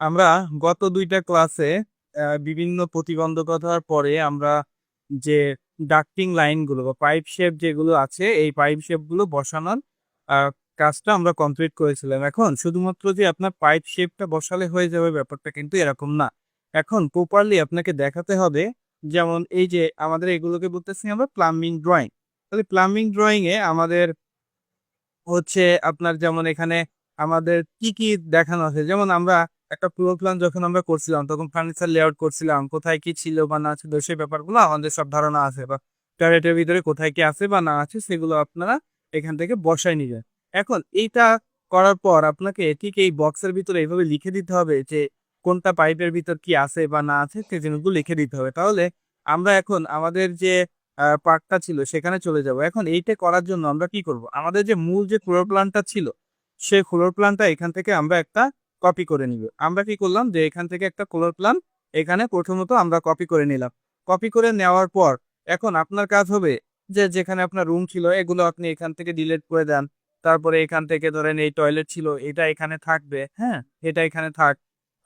আমরা গত ২টা ক্লাসে বিভিন্ন প্রতিবন্ধকতার পরে আমরা যে ডাক্টিং লাইনগুলো বা পাইপ শেপ যেগুলো আছে, এই পাইপ শেপগুলো বসানোর আ কাজটা আমরা কমপ্লিট করেছিলাম। এখন শুধুমাত্র যে আপনার পাইপ শেপটা বসালে হয়ে যাবে ব্যাপারটা কিন্তু এরকম না। এখন প্রপারলি আপনাকে দেখাতে হবে, যেমন এই যে আমাদের এগুলোকে বলতেছি আমরা প্লাম্বিং ড্রইং। তাহলে প্লাম্বিং ড্রইং এ আমাদের হচ্ছে আপনার যেমন এখানে আমাদের কি, কি দেখানো আছে? যেমন আমরা একটা ফ্লোর প্ল্যান যখন আমরা করছিলাম, তখন ফার্নিচার লেআউট করছিলাম। কোথায় কি ছিল বা না ছিল সেই ব্যাপারগুলো আমাদের সব ধারণা আছে, বা টয়লেটের ভিতরে কোথায় কি আছে বা না আছে সেগুলো আপনারা এখান থেকে বসায় নিবেন। এখন এইটা করার পর আপনাকে ঠিক এই বক্সের ভিতরে এভাবে লিখে দিতে হবে যে কোনটা পাইপের ভিতর কি আছে বা না আছে সেই জিনিসগুলো লিখে দিতে হবে। তাহলে আমরা এখন আমাদের যে পার্টটা ছিল সেখানে চলে যাব। এখন এইটা করার জন্য আমরা কি করব? আমাদের যে মূল যে ফ্লোর প্ল্যানটা ছিল, সেই ফ্লোর প্ল্যানটা এখান থেকে আমরা একটা কপি করে নিব। আমরা কি করলাম যে এখান থেকে একটা ফ্লোর প্ল্যান এখানে প্রথমত আমরা কপি করে নিলাম। কপি করে নেওয়ার পর এখন আপনার কাজ হবে যে যেখানে আপনার রুম ছিল এগুলো আপনি এখান থেকে ডিলিট করে দেন। তারপরে এখান থেকে ধরেন এই টয়লেট ছিল এটা এখানে থাকবে, হ্যাঁ? এটা এখানে থাক।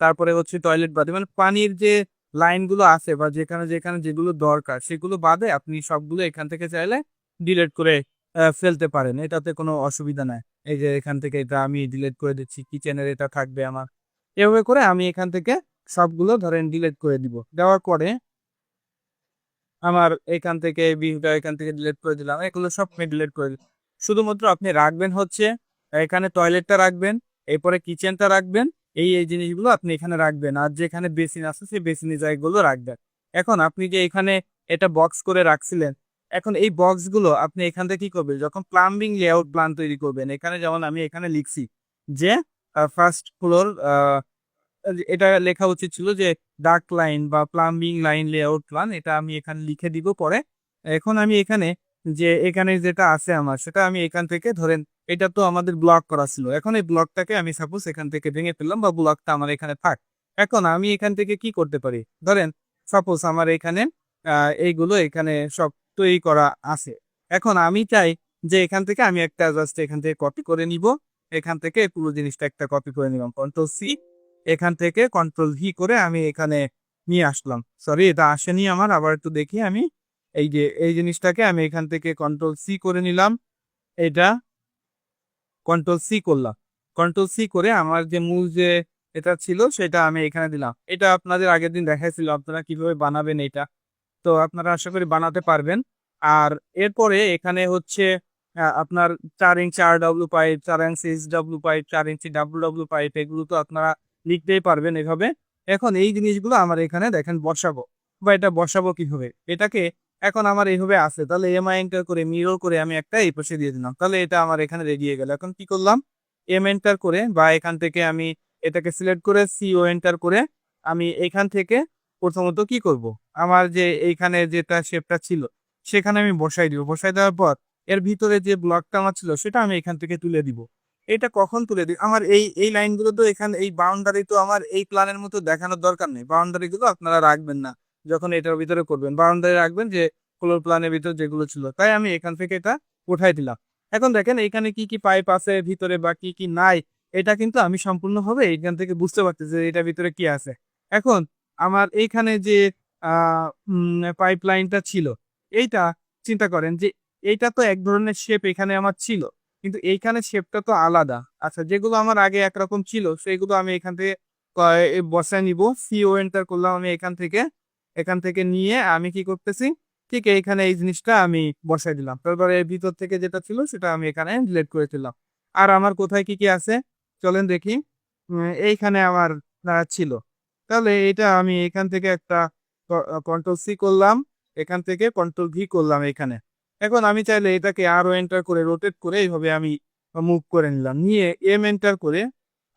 তারপরে হচ্ছে টয়লেট বাদে মানে পানির যে লাইনগুলো আছে বা যেখানে যেগুলো দরকার সেগুলো বাদে আপনি সবগুলো এখান থেকে চাইলে ডিলিট করে ফেলতে পারেন। এটাতে কোনো অসুবিধা নাই। এই যে এখান থেকে এটা আমি ডিলিট করে দিচ্ছি। কিচেনের এটা থাকবে আমার। এভাবে করে আমি এখান থেকে সবগুলো ধরেন ডিলিট করে দিব। দেওয়ার পরে আমার এখান থেকে ভিউটা এখান থেকে ডিলিট করে দিলাম। এগুলো সব আমি ডিলিট করে দিলাম। শুধুমাত্র আপনি রাখবেন হচ্ছে এখানে টয়লেটটা রাখবেন, এরপরে কিচেনটা রাখবেন। এই জিনিসগুলো আপনি এখানে রাখবেন। আর যেখানে বেসিন আছে সেই বেসিনের জায়গাগুলো রাখবেন। এখন আপনি যে এখানে এটা বক্স করে রাখছিলেন, এখন এই বক্সগুলো আপনি এখান থেকে কি করবেন? যখন প্লাম্বিং লেআউট প্ল্যান তৈরি করবেন, এখানে যেমন আমি এখানে লিখছি যে ফার্স্ট ফ্লোর এটা লেখা উচিত ছিল যে ডাক্ট লাইন বা প্লাম্বিং লাইন লেআউট প্ল্যান, এটা আমি এখানে লিখে দিব পরে। এখন আমি এখানে যে এখানে যেটা আছে আমার সেটা আমি এখান থেকে ধরেন এটা তো আমাদের ব্লক করা ছিল। এখন এই ব্লকটাকে আমি সাপোজ এখান থেকে ভেঙে ফেললাম বা ব্লকটা আমার এখানে থাক। এখন আমি এখান থেকে কি করতে পারি? ধরেন সাপোজ আমার এখানে এইগুলো এখানে সব তৈরি করা আছে। এখন আমি চাই যে এখান থেকে আমি একটা জাস্ট এখান থেকে কপি করে নিব। এখান থেকে পুরো জিনিসটা একটা কপি করে নিলাম। কন্ট্রোল সি, এখান থেকে কন্ট্রোল ভি করে আমি এখানে নিয়ে আসলাম। সরি, এটা আসেনি আমার। আবার একটু দেখি আমি। এই যে এই জিনিসটাকে আমি এখান থেকে কন্ট্রোল সি করে নিলাম। এটা কন্ট্রোল সি করলাম। কন্ট্রোল সি করে আমার যে মূল যে এটা ছিল সেটা আমি এখানে দিলাম। এটা আপনাদের আগের দিন দেখাইছিল আপনারা কিভাবে বানাবেন এইটা। তো আপনারা আশা করি বানাতে পারবেন। আর এরপরে এখানে হচ্ছে আপনার ৪ ইঞ্চি RW পাইপ, ৪ ইঞ্চি SW পাইপ, ৪ ইঞ্চি WW পাইপ এগুলো তো আপনারা লিখতেই পারবেন এভাবে। এখন এই জিনিসগুলো আমার এখানে দেখেন বসাবো বা এটা বসাবো কিভাবে? এটাকে এখন আমার এইভাবে আছে। তাহলে এম এন্টার করে মিরর করে আমি একটা এই পাশে দিয়ে দিলাম। তাহলে এটা আমার এখানে রেডি হয়ে গেল। এখন কি করলাম? এম এন্টার করে বা এখান থেকে আমি এটাকে সিলেক্ট করে CO এন্টার করে আমি এখান থেকে প্রথমত কি করব? আমার যে এইখানে যেটা শেপটা ছিল সেখানে আমি বসাই দিব। বসাই দেওয়ার পর এর ভিতরে যে ব্লকটা আমার ছিল সেটা আমি এখান থেকে তুলে দিব। এটা কখন তুলে দিই? আমার এই লাইনগুলো তো এখানে এই বাউন্ডারি তো আমার এই প্ল্যানের মতো দেখানোর দরকার নেই। বাউন্ডারি গুলো আপনারা রাখবেন না। যখন এটার ভিতরে করবেন বাউন্ডারি রাখবেন যে ফ্লোর প্ল্যানের ভিতর যেগুলো ছিল। তাই আমি এখান থেকে এটা উঠাই দিলাম। এখন দেখেন এইখানে কি, কি পাইপ আছে ভিতরে বা কি, কি নাই এটা কিন্তু আমি সম্পূর্ণভাবে এইখান থেকে বুঝতে পারতেছি যে এটার ভিতরে কি আছে। এখন আমার এইখানে যে আ পাইপলাইনটা ছিল, এইটা চিন্তা করেন যে এইটা তো এক ধরনের শেপ এখানে আমার ছিল। কিন্তু এইখানে শেপটা তো আলাদা। আচ্ছা, যেগুলো আমার আগে একরকম ছিল সেগুলো আমি এখান থেকে বসায় নিব। CO এন্টার করলাম আমি এখান থেকে। এখান থেকে নিয়ে আমি কি করতেছি? ঠিক এইখানে এই জিনিসটা আমি বসায় দিলাম। তারপরে এর ভিতর থেকে যেটা ছিল সেটা আমি এখানে ডিলিট করে দিলাম। আর আমার কোথায় কি, কি আছে? চলেন দেখি। এইখানে আমার ছিল। তাহলে এটা আমি এখান থেকে একটা কন্ট্রোল সি করলাম। এখান থেকে কন্ট্রোল ভি করলাম এখানে। এখন আমি চাইলে এটাকে আরো এন্টার করে রোটেট করে এইভাবে আমি মুভ করে নিলাম। নিয়ে এম এন্টার করে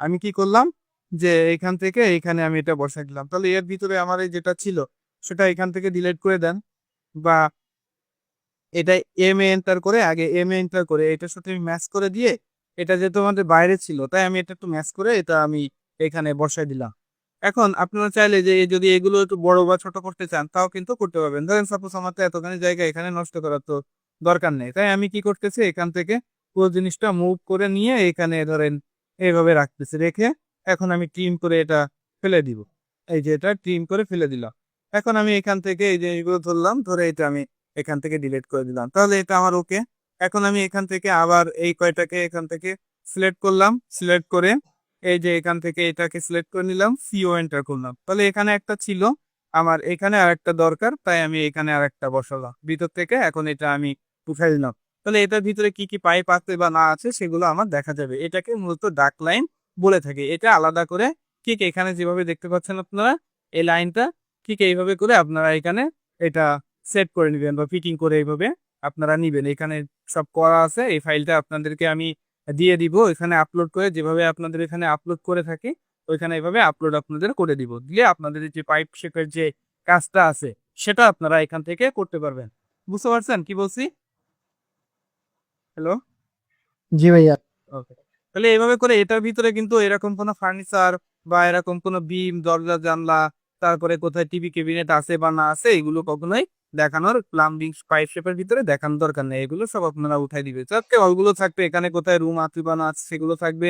আমি কি করলাম? যে এখান থেকে এখানে আমি এটা বসাই দিলাম। তাহলে এর ভিতরে আমার এই যেটা ছিল সেটা এখান থেকে ডিলিট করে দেন, বা এটা এম এ এন্টার করে আগে এম এ এন্টার করে এটার সাথে আমি ম্যাচ করে দিয়ে এটা যেহেতু আমাদের বাইরে ছিল তাই আমি এটা একটু ম্যাচ করে এটা আমি এখানে বসাই দিলাম। এখন আপনারা চাইলে যে যদি এগুলো একটু বড় বা ছোট করতে চান তাও কিন্তু করতে পারবেন। ধরেন সাপোজ আমার তো এতখানি জায়গা এখানে নষ্ট করার তো দরকার নেই। তাই আমি কি করতেছি এখান থেকে পুরো জিনিসটা মুভ করে নিয়ে এখানে ধরেন এইভাবে রাখতেছি। রেখে এখন আমি ট্রিম করে এটা ফেলে দিব। এই যে এটা ট্রিম করে ফেলে দিলাম। এখন আমি এখান থেকে এই জিনিসগুলো ধরলাম, ধরে এটা আমি এখান থেকে ডিলিট করে দিলাম। তাহলে এটা আমার ওকে। এখন আমি এখান থেকে আবার এই কয়টাকে এখান থেকে সিলেক্ট করলাম, সিলেক্ট করে এই যে এখান থেকে এটাকে সিলেক্ট করে নিলাম, সিও এন্টার করলাম। তাহলে এখানে একটা ছিল, আমার এখানে আরেকটা দরকার, তাই আমি এখানে আরেকটা বসালাম ভিতর থেকে। এখন এটা আমি উঠাই দিলাম। তাহলে এটার ভিতরে কি কি পাইপ আছে বা না আছে সেগুলো আমার দেখা যাবে। এটাকে মূলত ডাক লাইন বলে থাকে। এটা আলাদা করে ঠিক এখানে যেভাবে দেখতে পাচ্ছেন আপনারা এই লাইনটা, ঠিক এইভাবে করে আপনারা এখানে এটা সেট করে নেবেন বা ফিটিং করে এইভাবে আপনারা নিবেন। এখানে সব করা আছে, এই ফাইলটা আপনাদেরকে আমি দিয়ে দিব এখানে আপলোড করে, যেভাবে আপনাদের এখানে আপলোড করে থাকি ওইখানে এইভাবে আপলোড আপনাদের করে দিব। দিলে আপনাদের যে পাইপ শেপের যে কাজটা আছে সেটা আপনারা এখান থেকে করতে পারবেন। বুঝতে পারছেন কি বলছি? হ্যালো। জি ভাইয়া। ওকে। তাহলে এইভাবে করে এটার ভিতরে কিন্তু এরকম কোনো ফার্নিচার বা এরকম কোনো বিম, দরজা, জানলা, তারপরে কোথায় টিভি ক্যাবিনেট আছে বা না আছে এগুলো কখনোই দেখানোর, প্লাম্বিং পাইপ শেপের ভিতরে দেখানোর দরকার নেই। এগুলো সব আপনারা উঠাই দিবে চাচ্ছে, ওগুলো থাকবে এখানে, কোথায় রুম আছে বা না আছে সেগুলো থাকবে,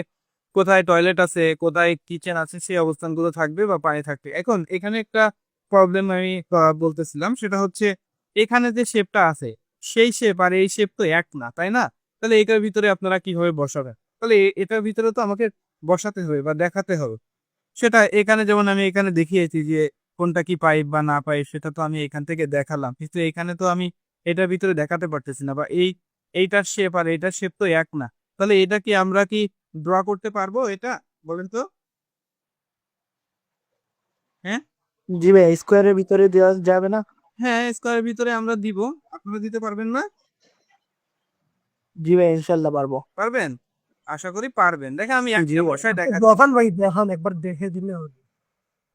কোথায় টয়লেট আছে, কোথায় কিচেন আছে সেই অবস্থানগুলো থাকবে বা পানি থাকবে। এখন এখানে একটা প্রবলেম আমি বলতেছিলাম, সেটা হচ্ছে এখানে যে শেপটা আছে সেই শেপ আর এই শেপ তো এক না, তাই না? তাহলে এটার ভিতরে আপনারা কিভাবে বসাবেন? তাহলে এটার ভিতরে তো আমাকে বসাতে হবে বা দেখাতে হবে। সেটা এখানে যেমন আমি এখানে দেখিয়েছি যে কোনটা কি পাইপ বা না পাইপ, সেটা তো আমি এখান থেকে দেখালাম, কিন্তু এখানে তো আমি এটার ভিতরে দেখাতে পারতেছি না, বা এইটার শেপ আর এইটার শেপ তো এক না। তাহলে এটা কি আমরা কি ড্র করতে পারবো এটা? বলেন তো। হ্যাঁ। জি ভাইয়া, স্কোয়ারের ভিতরে দেওয়া যাবে না? হ্যাঁ, স্কোয়ারের ভিতরে আমরা দিব। আপনারা দিতে পারবেন না? জি ভাইয়া, ইনশাল্লাহ পারবো। পারবেন? আশা করি পারবেন। দেখেন আমি জি একটা ভাইয়া, বসায় আপনি দেখাচ্ছি। দেখান ভাই, দেখান, একবার দেখে দিলে হবে।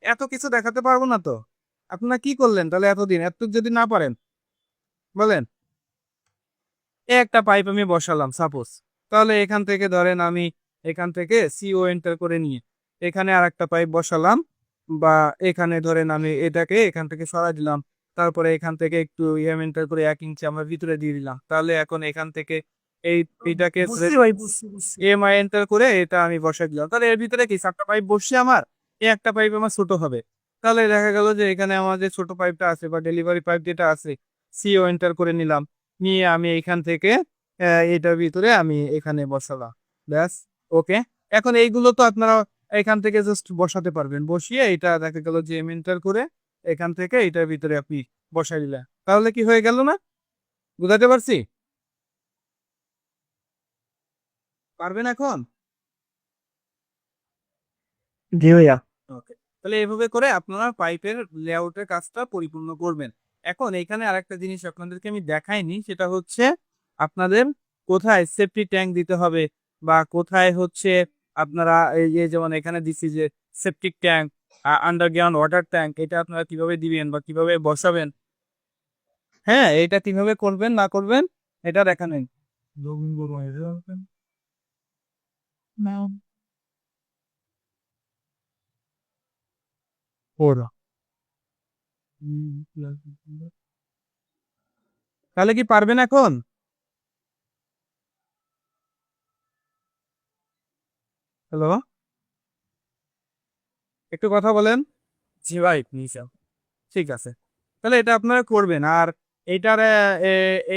এত কিছু দেখাতে পারবো না তো। আপনারা কি করলেন তাহলে এতদিন? এতটুকু যদি না পারেন বলেন। একটা পাইপ আমি বসালাম সাপোজ। তাহলে এখান থেকে ধরেন আমি এখান থেকে সিও এন্টার করে নিয়ে এখানে আর একটা পাইপ বসালাম, বা এখানে ধরেন আমি এটাকে এখান থেকে সরাই দিলাম। তারপরে এখান থেকে একটু এন্টার করে 1 ইঞ্চি আমরা ভিতরে দিয়ে দিলাম। তাহলে এখন এখান থেকে এই এইটাকে বুঝছি ভাই, বুঝছি বুঝছি। এন্টার করে এটা আমি বসাই দিলাম। তাহলে এর ভিতরে কি 4টা পাইপ বসছে আমার, এই একটা পাইপ আমার ছোট হবে। তাহলে দেখা গেল যে এখানে আমার যে ছোট পাইপটা আছে বা ডেলিভারি পাইপ যেটা আছে, সিও এন্টার করে নিলাম, নিয়ে আমি এখান থেকে এটার ভিতরে আমি এখানে বসালাম। ব্যাস। ওকে। এখন এইগুলো তো আপনারা এখান থেকে জাস্ট বসাতে পারবেন, বসিয়ে এটা দেখা গেল যে এন্টার করে এখান থেকে এটার ভিতরে আপনি বসাই দিলেন। তাহলে কি হয়ে গেল না? বুঝাতে পারছি? পারবেন এখন? জি ভাইয়া। ওকে। তাহলে এভাবে করে আপনারা পাইপের লেআউটের কাজটা পরিপূর্ণ করবেন। এখন এখানে আরেকটা জিনিস আপনাদেরকে আমি দেখাইনি, সেটা হচ্ছে আপনাদের কোথায় সেফটি ট্যাঙ্ক দিতে হবে, বা কোথায় হচ্ছে আপনারা এই যে যেমন এখানে দিচ্ছি যে septic tank, underground water tank, এটা আপনারা কিভাবে দিবেন বা কিভাবে বসাবেন, হ্যাঁ এটা কিভাবে করবেন না করবেন এটা দেখা নেই। ওরা তাহলে কি পারবেন এখন? হ্যালো, একটু কথা বলেন। জি ভাই প্লিজ। ঠিক আছে। তাহলে এটা আপনারা করবেন। আর এইটার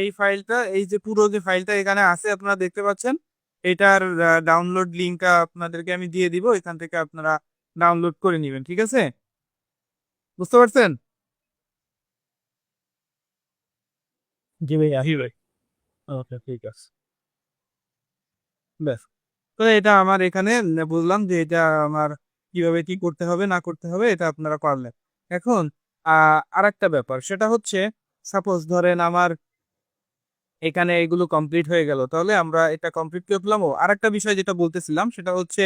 এই ফাইলটা, এই যে পুরো যে ফাইলটা এখানে আছে আপনারা দেখতে পাচ্ছেন, এটার ডাউনলোড লিঙ্কটা আপনাদেরকে আমি দিয়ে দিব, এখান থেকে আপনারা ডাউনলোড করে নেবেন। ঠিক আছে? বুঝতে পারছেন? জি ভাইয়া। জি ভাই। ওকে ঠিক আছে। ব্যাস। তো এটা আমার এখানে বুঝলাম যে এটা আমার কিভাবে কি করতে হবে না করতে হবে এটা আপনারা পারলেন। এখন আরেকটা ব্যাপার, সেটা হচ্ছে সাপোজ ধরেন আমার এখানে এগুলো কমপ্লিট হয়ে গেল, তাহলে আমরা এটা কমপ্লিট করলাম। ও আরেকটা বিষয় যেটা বলতেছিলাম সেটা হচ্ছে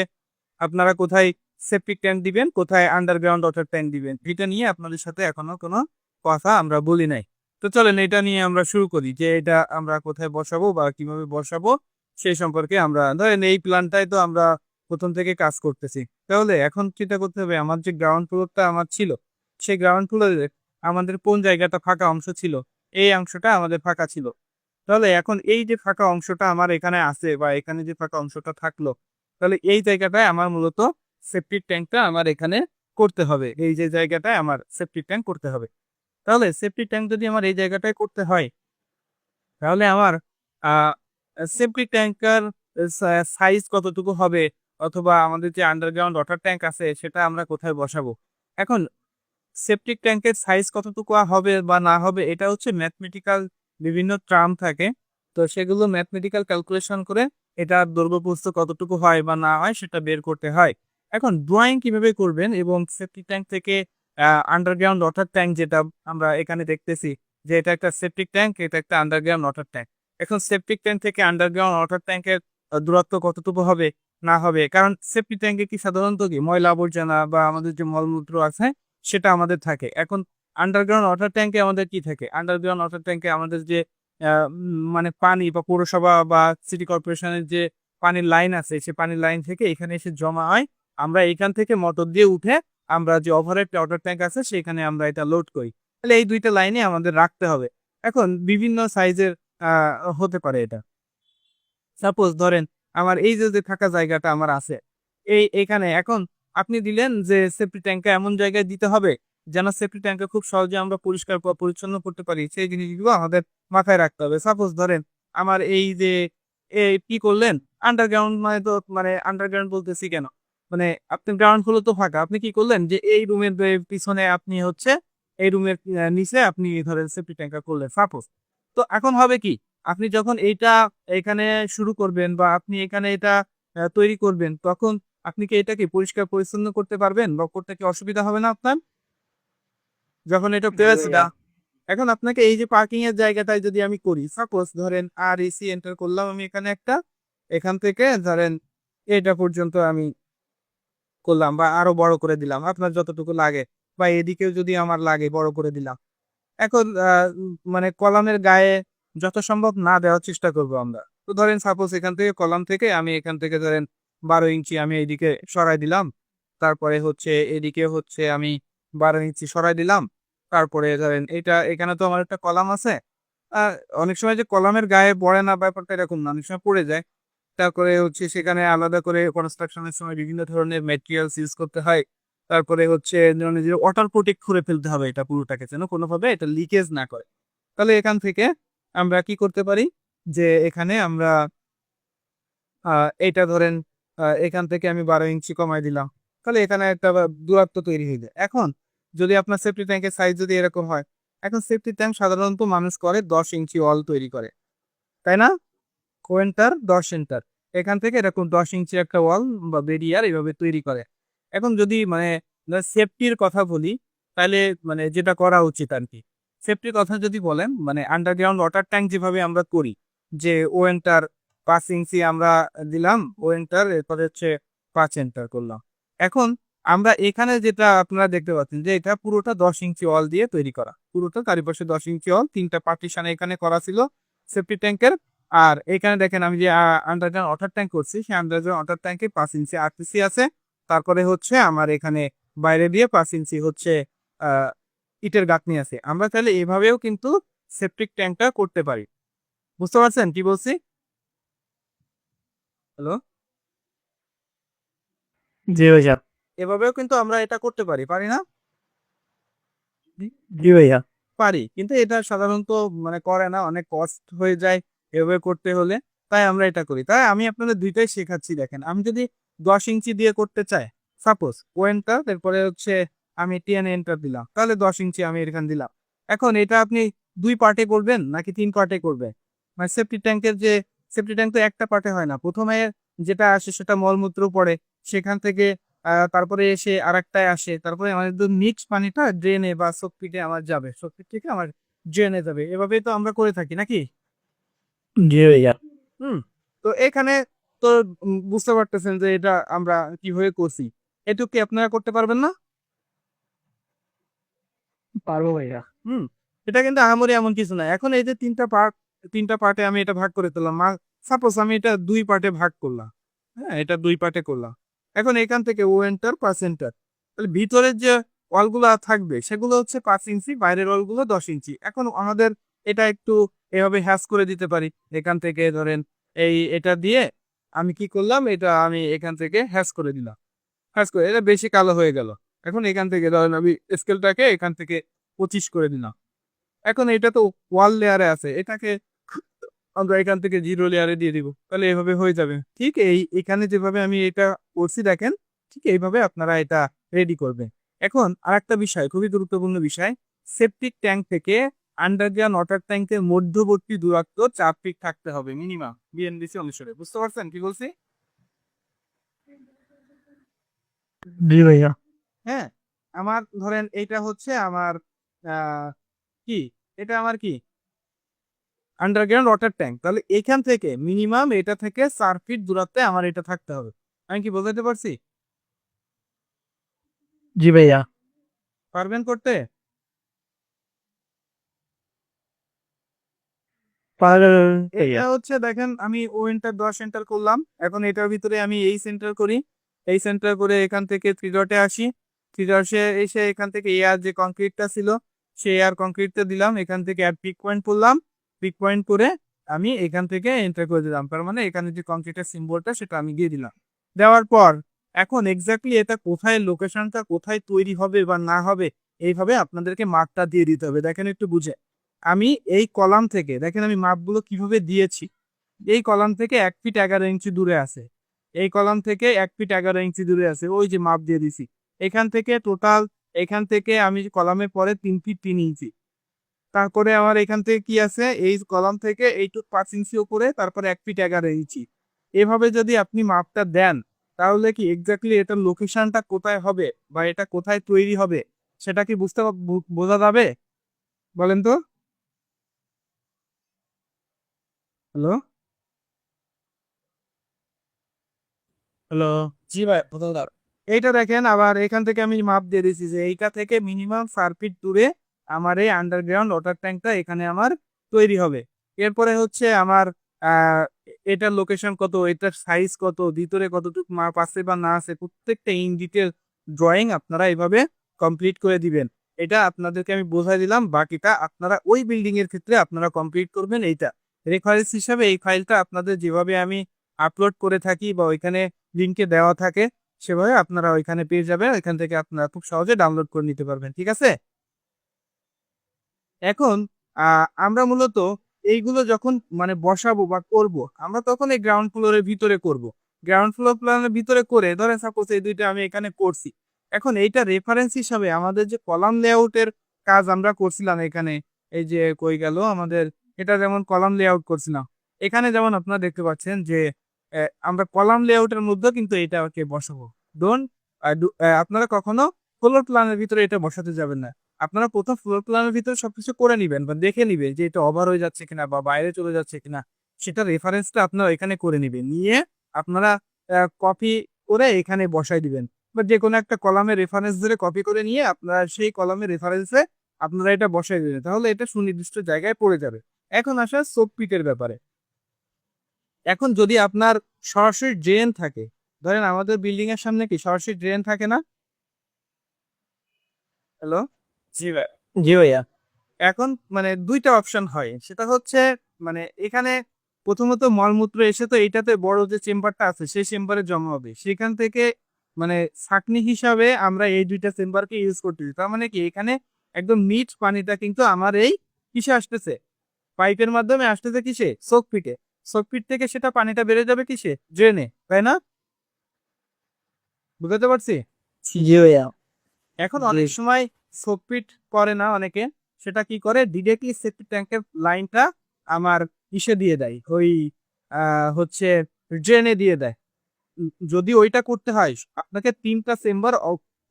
আপনারা কোথায় সেপটিক ট্যাঙ্ক দিবেন, কোথায় আন্ডারগ্রাউন্ড ওয়াটার ট্যাঙ্ক দিবেন, এটা নিয়ে আপনাদের সাথে এখনো কোনো কথা আমরা বলি নাই। তো চলেন এটা নিয়ে আমরা শুরু করি, যে এটা আমরা কোথায় বসাবো বা কিভাবে বসাবো সেই সম্পর্কে। আমরা ধরেন এই প্ল্যানটাই তো আমরা প্রথম থেকে কাজ করতেছি। তাহলে এখন যেটা করতে হবে, আমার যে গ্রাউন্ড ফ্লোরটা আমার ছিল, সেই গ্রাউন্ড ফ্লোরে আমাদের কোন জায়গাটা ফাঁকা অংশ ছিল, এই অংশটা আমাদের ফাঁকা ছিল। তাহলে এখন এই যে ফাঁকা অংশটা আমার এখানে আছে বা এখানে যে ফাঁকা অংশটা থাকলো, তাহলে এই জায়গাটায় আমার মূলত সেপটিক ট্যাঙ্কটা আমার এখানে করতে হবে, এই যে জায়গাটায় আমার সেপটিক ট্যাঙ্ক করতে হবে। তাহলে সেপটিক ট্যাঙ্ক যদি আমার এই জায়গাটায় করতে হয়, তাহলে আমার সেপটিক ট্যাঙ্কার সাইজ কতটুকু হবে, অথবা আমাদের যে আন্ডারগ্রাউন্ড ওয়াটার ট্যাঙ্ক আছে সেটা আমরা কোথায় বসাবো। এখন সেপটিক ট্যাঙ্কের সাইজ কতটুকু হবে বা না হবে, এটা হচ্ছে ম্যাথমেটিক্যাল বিভিন্ন টার্ম থাকে। তো সেগুলো ম্যাথমেটিক্যাল ক্যালকুলেশন করে এটা দৈর্ঘ্য প্রস্থ কতটুকু হয় বা না হয় সেটা বের করতে হয়। এখন ড্রয়িং কিভাবে করবেন এবং সেপটিক ট্যাঙ্ক থেকে আন্ডারগ্রাউন্ড ওয়াটার ট্যাঙ্ক যেটা আমরা এখানে দেখতেছি, যে এটা একটা সেপটিক ট্যাঙ্ক, এটা একটা আন্ডারগ্রাউন্ড ওয়াটার ট্যাঙ্ক। এখন সেপটিক ট্যাঙ্ক থেকে আন্ডারগ্রাউন্ড ওয়াটার ট্যাঙ্কের দূরত্ব কতটুকু হবে না হবে, কারণ সেপটিক ট্যাঙ্কে কি সাধারণত কি ময়লা আবর্জনা বা আমাদের যে মলমূত্র আছে সেটা আমাদের থাকে। এখন আন্ডারগ্রাউন্ড ওয়াটার ট্যাঙ্কে আমাদের কি থাকে? আন্ডারগ্রাউন্ড ওয়াটার ট্যাঙ্কে আমাদের যে মানে পানি বা পৌরসভা বা সিটি কর্পোরেশনের যে পানির লাইন আছে, সে পানির লাইন থেকে এখানে এসে জমা হয়। আমরা এখান থেকে মোটর দিয়ে উঠে আমরা যে ওভারহেড ওয়াটার ট্যাঙ্ক আছে সেখানে আমরা এটা লোড করি। তাহলে এই ২ টা লাইনে আমাদের রাখতে হবে। এখন বিভিন্ন সাইজের হতে পারে এটা। সাপোজ ধরেন আমার এই যে থাকা জায়গাটা আমার আছে, এইখানে এখন আপনি দিলেন যে সেফটি ট্যাঙ্কটা এমন জায়গায় দিতে হবে যেন সেফটি ট্যাঙ্কটা খুব সহজে আমরা পরিষ্কার পরিচ্ছন্ন করতে পারি, সেই জিনিসগুলো আমাদের মাথায় রাখতে হবে। সাপোজ ধরেন আমার এই যে কি করলেন, আন্ডারগ্রাউন্ড মানে তো মানে আন্ডারগ্রাউন্ড বলতেছি কেন, মানে আপনার গ্রাউন্ড হলো তো ফাঁকা, আপনি কি করলেন যে এই রুমের পিছনে আপনি হচ্ছে এই রুমের নিচে আপনি ধরেন সেফটি ট্যাঙ্কটা করলেন সাপোজ। তো এখন হবে কি, আপনি যখন এইটা এখানে শুরু করবেন বা আপনি এখানে এটা তৈরি করবেন, তখন আপনি কি এটাকে পরিষ্কার পরিচ্ছন্ন করতে পারবেন বা করতে কি অসুবিধা হবে না আপনার? যখন এটা পেয়েছি না, এখন আপনাকে এই যে পার্কিং এর জায়গাটায় যদি আমি করি, সাপোজ ধরেন REC এন্টার করলাম আমি এখানে একটা, এখান থেকে ধরেন এটা পর্যন্ত আমি করলাম বা আরো বড় করে দিলাম আপনার যতটুকু লাগে, বা এদিকেও যদি আমার লাগে বড় করে দিলাম। এখন মানে কলামের গায়ে যত সম্ভব না দেওয়ার চেষ্টা করব আমরা। তো ধরেন সাপোজ এখান থেকে কলাম থেকে আমি এখান থেকে ধরেন ১২ ইঞ্চি আমি এইদিকে সরাই দিলাম। তারপরে হচ্ছে এদিকে হচ্ছে আমি ১২ ইঞ্চি সরাই দিলাম। তারপরে ধরেন এটা এখানে তো আমার একটা কলাম আছে। আ অনেক সময় যে কলামের গায়ে পড়ে না ব্যাপারটা এরকম না। অনেক সময় পড়ে যায়। তারপরে হচ্ছে সেখানে আলাদা করে কনস্ট্রাকশন এর সময় বিভিন্ন ধরনের ম্যাটেরিয়ালস ইউস করতে হয়। তারপরে হচ্ছে ধরুন এই যে ওয়াটার প্রোটেক্ট করে ফেলতে হবে এটা পুরোটাকে, যেন কোনোভাবে এটা লিকেজ না করে। তাহলে এখান থেকে আমরা কি করতে পারি, যে এখানে আমরা আ এইটা ধরেন এখান থেকে আমি ১২ ইঞ্চি কমায় দিলাম। তাহলে এখানে একটা দূরত্ব তৈরি হয়ে যায়। এখন যদি আপনার সেফটি ট্যাংকের সাইজ যদি এরকম হয়, এখন সেফটি ট্যাংক সাধারণত মানুষ করে ১০ ইঞ্চি ওয়াল তৈরি করে। তাই না? কোয়েন্টার ১০ এন্টার। এখান থেকে এরকম ১০ ইঞ্চির একটা ওয়াল বা বেরিয়ার এভাবে তৈরি করে। এখন যদি মানে সেফটির কথা বলি, তাহলে মানে যেটা করা উচিত আরকি। সেফটির কথা যদি বলেন, মানে আন্ডারগ্রাউন্ড ওয়াটার ট্যাঙ্ক যেভাবে আমরা করি, যে ও এন্টার ৫ ইঞ্চি আমরা দিলাম, ও এন্টার এরপরে হচ্ছে ৫ এন্টার করলাম। এখন আমরা এখানে যেটা আপনারা দেখতে পাচ্ছেন যে এটা পুরোটা ১০ ইঞ্চি ওয়াল দিয়ে তৈরি করা। পুরোটা চারিপাশে ১০ ইঞ্চি ওয়াল, ৩ টা পার্টিশন এখানে করা ছিল সেফটি ট্যাঙ্কের। আর এখানে দেখেন আমি যে আন্ডারগ্রাউন্ড ওয়াটার ট্যাঙ্ক করছি, সেই আন্ডারগ্রাউন্ড ওয়াটার ট্যাঙ্কে ৫ ইঞ্চি আরসিসি আছে। তারপরে হচ্ছে আমার এখানে বাইরে দিয়ে ৫ ইঞ্চি হচ্ছে আ ইটের গাঁথনি আছে। আমরা চাইলে এভাবেও কিন্তু সেপটিক ট্যাঙ্কটা করতে পারি। বুঝতে পারছেন কি বলছি? হ্যালো? জি ভাইয়া। এভাবেও কিন্তু আমরা এটা করতে পারি, পারি না? জি ভাইয়া। পারি। কিন্তু এটা সাধারণত মানে করে না, অনেক কষ্ট হয়ে যায় এভাবে করতে হলে। তাই আমরা এটা করি। তাই আমি আপনাদের ২ টাই শেখাচ্ছি দেখেন। আমি যদি ১০ ইঞ্চি দিয়ে করতে চাই, সাপোজ পয়েন্টটা এরপরে হচ্ছে আমি টেনে এন্টার দিলাম। তাহলে ১০ ইঞ্চি আমি এখানে দিলাম। এখন এটা আপনি ২ পার্টে করবেন নাকি ৩ পার্টে করবেন? মানে সেফটি ট্যাংকের যে সেফটি ট্যাংক তো একটা পার্টে হয় না। ১ম এ যেটা আসে সেটা মলমূত্র পড়ে। সেখান থেকে তারপরে এসে আরেকটায় আসে। তারপরে আমার একদম মিক্সড পানিটা ড্রেনে বা সোকপিটে আমার যাবে। সোকপিট থেকে আমার ড্রেনে যাবে। এভাবেই তো আমরা করে থাকি নাকি? জি ভাইয়া। হুম? তো এখানে তো বুঝতে পারতেছেন যে এটা আমরা কিভাবে করছি। এটুক কি আপনারা করতে পারবেন না? পারবো ভাইয়া। হুম? এটা কিন্তু আহামরি এমন কিছু না। এখন এই যে ৩ টা পার্ট, ৩ টা পার্টে আমি এটা ভাগ করে ফেললাম। সাপোজ আমি এটা ২ পার্টে ভাগ করলাম। হ্যাঁ? এটা ২ পার্টে করলাম। এখন এখান থেকে ও এন্টার, পাস এন্টার। তাহলে ভিতরের যে ওয়ালগুলা থাকবে সেগুলো হচ্ছে ৫ ইঞ্চি, বাইরের ওয়ালগুলো ১০ ইঞ্চি। এখন আমাদের এটা একটু এভাবে হ্যাশ করে দিতে পারি। এখান থেকে ধরেন এটা দিয়ে আমি কি করলাম? এটা আমি এখান থেকে হ্যাশ করে দিলাম। হ্যাশ করে এটা বেশি কালো হয়ে গেল। এখন এখান থেকে ধরেন আমি স্কেলটাকে এখান থেকে 25 করে দিলাম। এখন এটা তো ওয়াল লেয়ারে আছে, এটাকে আমরা এখান থেকে 0 লেয়ারে দিয়ে দিব, তাহলে এভাবে হয়ে যাবে। ঠিক এখানে যেভাবে আমি এটা করছি দেখেন, ঠিক এইভাবে আপনারা এটা রেডি করবেন। এখন আরেকটা বিষয়, খুবই গুরুত্বপূর্ণ বিষয়, সেপটিক ট্যাঙ্ক থেকে আন্ডারগ্রাউন্ড ওয়াটার ট্যাঙ্কের মধ্যবর্তী দূরত্ব 4 ফিট থাকতে হবে মিনিমাম, বিএনডিসি অনুসারে। বুঝতে পারছেন কি বলছি? জি ভাইয়া। হ্যাঁ, আমার ধরেন এইটা হচ্ছে আমার আহ কি, এটা আমার কি আন্ডারগ্রাউন্ড ওয়াটার ট্যাঙ্ক, তাহলে এখান থেকে মিনিমাম এটা থেকে 4 ফিট দূরত্বে আমার এটা থাকতে হবে। আমি কি বোঝাতে পারছি? জি ভাইয়া। পারবেন করতে? এটা ভাইয়া। হচ্ছে দেখেন, আমি ও এন্টার 10 এন্টার করলাম, এখন এটার ভিতরে আমি এই সেন্টার করি, এই সেন্টার করে এখান থেকে 3 ডটে আসি, 3 ডটে এসে এখান থেকে এয়ার যে কংক্রিটটা ছিল সেই এয়ার কংক্রিটটা দিলাম, এখান থেকে অ্যাড পিক পয়েন্ট করলাম, পিক পয়েন্ট করে আমি এখান থেকে এন্টার করে দিলাম, তার মানে এখানে যে কংক্রিটের সিম্বলটা সেটা আমি দিয়ে দিলাম। দেওয়ার পর এখন এক্স্যাক্টলি এটা কোথায়, লোকেশনটা কোথায় তৈরি হবে বা না হবে, এইভাবে আপনাদেরকে মাপটা দিয়ে দিতে হবে। দেখেন একটু বুঝে, আমি এই কলাম থেকে দেখেন আমি মাপগুলো কিভাবে দিয়েছি। এই কলাম থেকে 1 ফিট 11 ইঞ্চি দূরে আছে, এই কলাম থেকে 1 ফিট 11 ইঞ্চি দূরে আছে, ওই যে মাপ দিয়ে দিছি। এখান থেকে টোটাল, এখান থেকে আমি কলামের পরে 3 ফিট 3 ইঞ্চি, তারপরে আমার এখান থেকে কি আছে, এই কলাম থেকে এইটুক 5 ইঞ্চি উপরে, তারপরে 1 ফিট 11 ইঞ্চি। এভাবে যদি আপনি মাপটা দেন, তাহলে কি এক্স্যাক্টলি এটার লোকেশনটা কোথায় হবে বা এটা কোথায় তৈরি হবে সেটা কি বোঝা যাবে? বলেন তো। Hello, hello. জি ভাই, বোঝা দাও। এইটা দেখেন, আবার এখান থেকে আমি মাপ দিয়ে দিছি যে এইটা থেকে মিনিমাম 4 ফিট দূরে আমার এই আন্ডারগ্রাউন্ড ওয়াটার ট্যাঙ্কটা এখানে আমার তৈরি হবে। এরপরে হচ্ছে আমার এটার লোকেশন কত, এটার সাইজ কত, ভিতরে কতটুকু মাপ আছে বা না আছে, প্রত্যেকটা ইন ডিটেল ড্রয়িং আপনারা এইভাবে কমপ্লিট করে দিবেন। এটা আপনাদেরকে আমি বোঝাই দিলাম, বাকিটা আপনারা ওই বিল্ডিং এর ক্ষেত্রে আপনারা কমপ্লিট করবেন। এইটা রেফারেন্স হিসাবে এই ফাইলটা আপনাদের যেভাবে আমি আপলোড করে থাকি বা ওইখানে লিঙ্কে দেওয়া থাকে, সেভাবে আপনারা ওইখানে পেয়ে যাবেন, ওইখান থেকে আপনারা খুব সহজে ডাউনলোড করে নিতে পারবেন। ঠিক আছে? এখন আমরা মূলত এইগুলো যখন মানে বসাবো বা করব, আমরা তখন এই গ্রাউন্ড ফ্লোরের ভিতরে করব। গ্রাউন্ড ফ্লোর প্ল্যানের ভিতরে করে ধরেন সাপোজ এই দুইটা আমি এখানে করছি, এখন এইটা রেফারেন্স হিসাবে আমাদের যে কলাম লেআউটের কাজ আমরা করছিলাম এখানে, এই যে কই গেল আমাদের, এটা যেমন কলাম লেআউট করছিলাম, এখানে যেমন আপনারা দেখতে পাচ্ছেন যে আমরা কলাম লেআউটের মধ্যে কিন্তু এটাকে বসাবো। ডোন্ট আপনারা কখনো ফ্লোর প্ল্যানের ভিতরে এটা বসাতে যাবেন না। আপনারা প্রথম ফ্লোর প্ল্যানের ভিতরে সবকিছু করে নিবেন বা দেখে নিবেন যে এটা ওভার হয়ে যাচ্ছে কিনা বা বাইরে চলে যাচ্ছে কিনা, সেটা রেফারেন্সটা আপনারা এখানে করে নিবেন, নিয়ে আপনারা কপি করে এখানে বসাই দিবেন, বা যে কোনো একটা কলামের রেফারেন্স ধরে কপি করে নিয়ে আপনারা সেই কলামের রেফারেন্সে আপনারা এটা বসাই দিবেন, তাহলে এটা সুনির্দিষ্ট জায়গায় পড়ে যাবে। এখন আসা সোপ পিটের ব্যাপারে। এখন যদি আপনার সরাসরি ড্রেন থাকে, ধরেন আমাদের বিল্ডিং এর সামনে কি সরাসরি ড্রেন থাকে না? হ্যালো। জি ভাই। জি ভাইয়া। এখন মানে দুইটা অপশন হয়, সেটা হচ্ছে মানে এখানে প্রথমত মলমূত্র এসে তো এইটাতে বড় যে চেম্বারটা আছে সেই চেম্বারে জমা হবে, সেখান থেকে মানে ছাঁকনি হিসাবে আমরা এই দুইটা চেম্বারকে ইউজ করতেছি, তার মানে কি এখানে একদম মিট পানিটা কিন্তু আমার এই কিসে আসতেছে, পাইপের মাধ্যমে আসতেছে কিসে, সোকপিটে। সোকপিট থেকে সেটা পানিটা বেড়ে যাবে কিসে, ড্রেনে, তাই না? বুঝতে পারছি? জি ভাইয়া। এখন জি। অনেক সময় সোকপিট করে না অনেকে, সেটা কি করে ডিরেক্টলি সেপ্টিক ট্যাঙ্কের লাইনটা আমার ইসে দিয়ে দেয়, ওই হচ্ছে ড্রেনে দিয়ে দেয়। যদি ওইটা করতে হয় আপনাকে 3টা চেম্বার